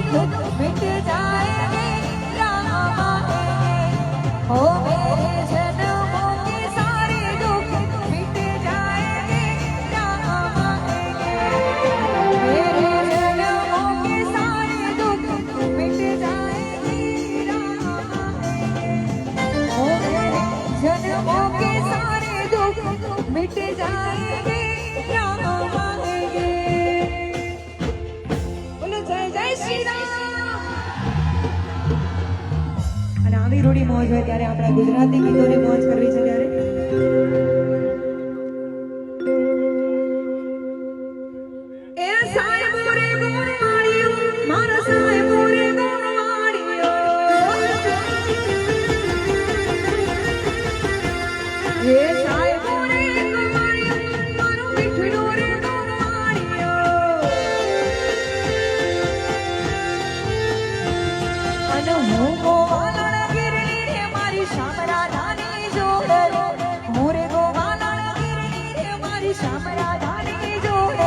दुख मिट जाएंगे राम आएंगे हो मेरे जन्मों के सारे दुख मिट जाएंगे राम आएंगे मेरे जन्मों के सारे दुख मिट जाएंगे राम आएंगे हो मेरे जन्मों के सारे दुख मिट जाएंगे राम आएंगे बोलो जय जय श्री राम। અને આવી રૂડી મોજ હોય ત્યારે આપણા ગુજરાતી ગીતોની મોજ કરવી છે ત્યારે એ સાહેબ રે ગોરવાડીઓ મારા સાહેબ રે ગોરવાડીઓ એ સાહેબ રે ગોરવાડીઓ મારો મીઠડો રે ગોરવાડીઓ અને હું ગોવાલણ ગીરની રે મારી શામરા ધાની જોડ હું રે ગોવાલણ ગીરની રે મારી શામરા ધાની જોડ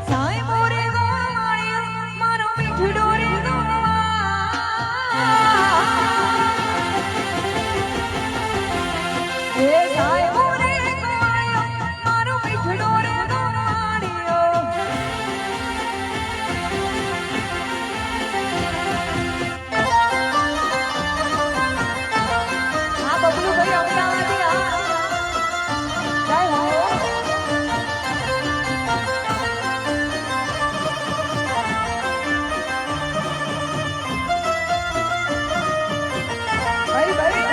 સાહેબ રે ગોરવાડીઓ મારો મીઠડો રે ગોરવાડીઓ એ સાહેબ રે ગોરવાડીઓ મારો મીઠડો રે ગોરવાડીઓ આ બબલુ ભાઈ અમદાવાદી આ જય હો ભાઈ ભાઈ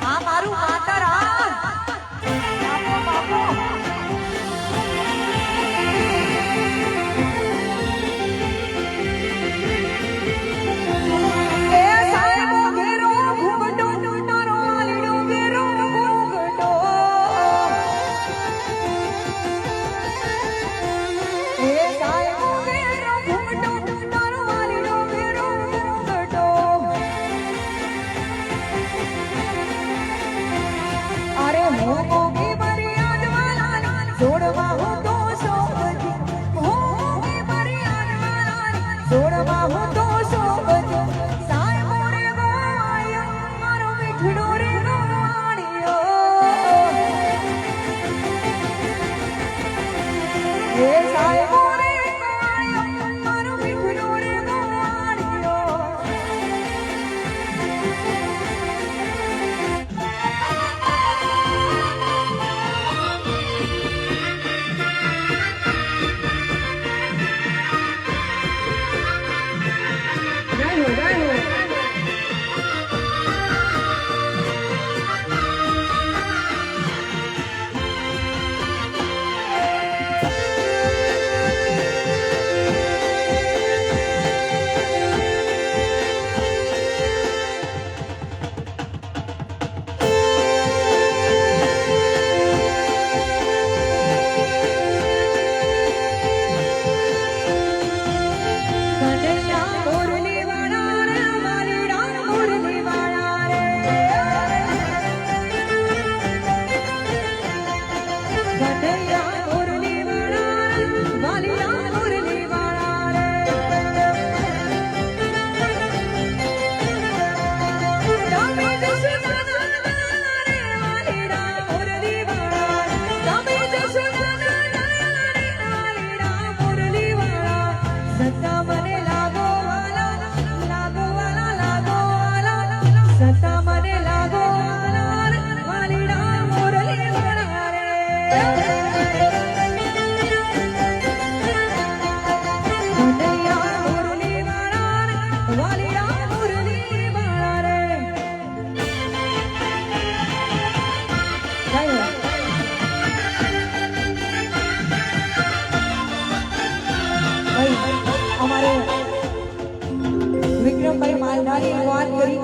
આ મારું માતર આ બાપો બાપો એ સાહેબો ઘેરો ઘૂંઘટો તારો આલીડો ઘેરો ઘૂંઘટો એ સાહેબો ઘેરો ઘૂંઘટો તારો આલીડો ઘેરો ઘૂંઘટો અરે હું મોગી મારી યાદવાલા જોડવા હું તો સોબતી હું મોગી મારી યાદવાલા જોડવા હું તો સોબતી સાહેબ રે ગોવાળિયો મારો મીઠડો રે ગોવાળિયો એ સાહેબ રે ગોવાળિયો મારો મીઠડો રે ગોવાળિયો કનૈયા મોરલી વાળા રે વાલીડા મોરલી વાળા રે કનૈયા મોરલી વાળા વાલીડા મોરલી વાળા રે તમે જસુદાના રે વાલીડા મોરલી વાળા તમે જસુદાના રે વાલીડા મોરલી વાળા સત્તા મને લાગો વાલા લાગો વાલા લાગો વાલા સત્તા મને લાગો વાલા વાલીડા મોરલી વાળા રે કનૈયા મોરલી વાળા વાલીડા મોરલી વાળા રે જય હો. ભાઈ અમારે વિક્રમભાઈ માલધારી વાત કરી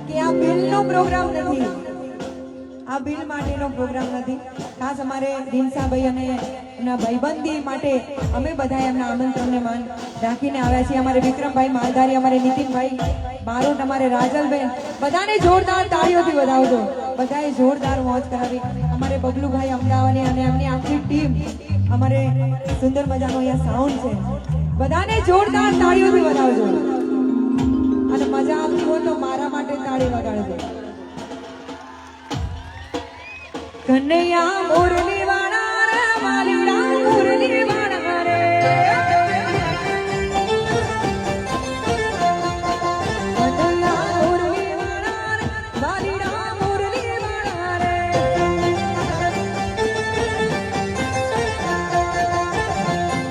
કે આ બિલનો પ્રોગ્રામ નથી આ બિલ માટેનો પ્રોગ્રામ નથી ખાસ અમારે દિનસાભાઈ અને એમના ભાઈબંધી માટે અમે બધા એમના આમંત્રણને માન રાખીને આવ્યા છીએ અમારે વિક્રમભાઈ માલધારી અમારે નીતિનભાઈ મારું તમારે રાજલબેન બધાને જોરદાર તાળીઓથી વધાવજો બધાએ જોરદાર મોજ કરાવી અમારે બબલુભાઈ અમદાવાદની અને એમની આખી ટીમ અમારે સુંદર મજાનો અહીંયા સાઉન્ડ છે બધાને જોરદાર તાળીઓથી વધાવજો અને મજા આવતી હોય તો મારા માટે તાળી વગાડજો કનૈયા મુરલી વાળા રે વાલીડા મુરલી વાળા રે કનૈયા મુરલી વાળા રે વાલીડા મુરલી વાળા રે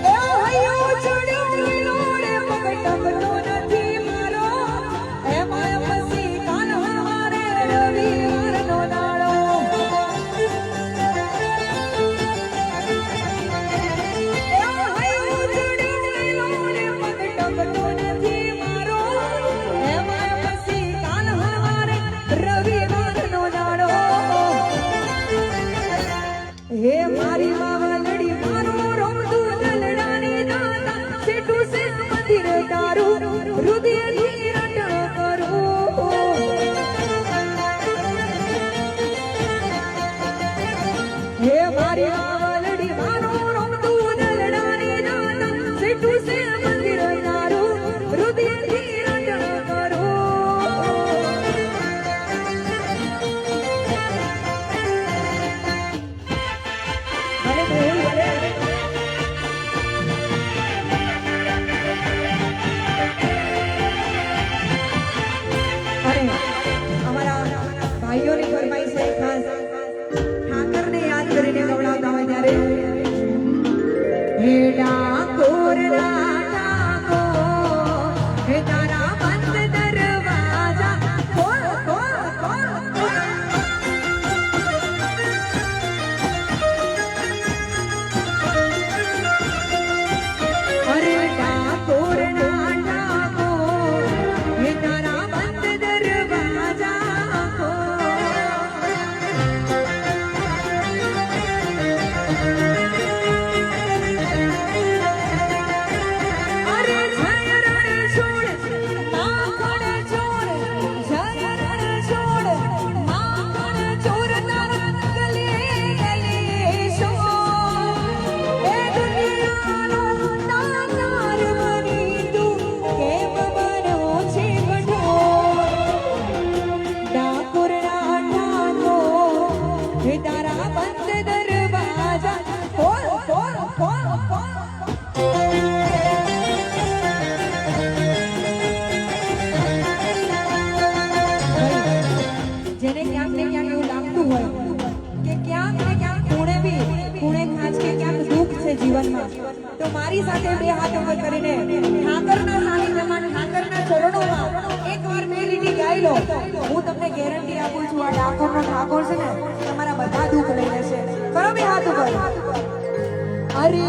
એ હૈયો ચડ્યો લોડે પગટમનો નથી મારો એમાં પછી કાન્હા રે રવિવારનો દાડો હે મારી માવલડી મારો રમતું દલડાની દાતા સેઠું સે મંદિર તારું હૃદયથી રટણ કરું હે મારી માવલડી મારો રમતું દલડાની દાતા સેઠું સે મંદિર તારું હૃદયથી રટણ કરું ભલે બોલ ભલે અરે અમારા ભાઈઓની ફરમાઈશ છે ખાસ ઠાકરને યાદ કરીને ગવડાવતા હોય ત્યારે હે ડાકોર ઠાકોર હે તારા બંધ દરવાજા ખોલ ખોલ ખોલ અરે ડાકોર ઠાકોર હે તારા બંધ દરવાજા ખોલ અરે જય રણ છોડ માખણ છોડ જય રણ છોડ માખણ છોડ તારા ગલે ગલે શોર એ દુનિયાનો નાનાર બની તું કેમ બનો છે કઠોર ડાકોરના ઠાકોર હે તારા બંધ દરવાજા ખોલ ખોલ ખોલ ખોલ જેને ક્યાંક ને ક્યાંક એવું લાગતું હોય કે ક્યાંક ને ક્યાંક ખૂણે ખાંચ કે ક્યાંક દુઃખ છે જીવનમાં તો મારી સાથે બે હાથ ઉપર કરીને ઠાકરના સાનિધ્યમાં ઠાકરના ચરણોમાં એકવાર બે લીટી ગાઈ લો હું તમને ગેરંટી આપું છું આ ડાકોરનો ઠાકોર છે ને તમારા બધા દુઃખ લઈ લેશે કરો બે હાથ ઉપર અરે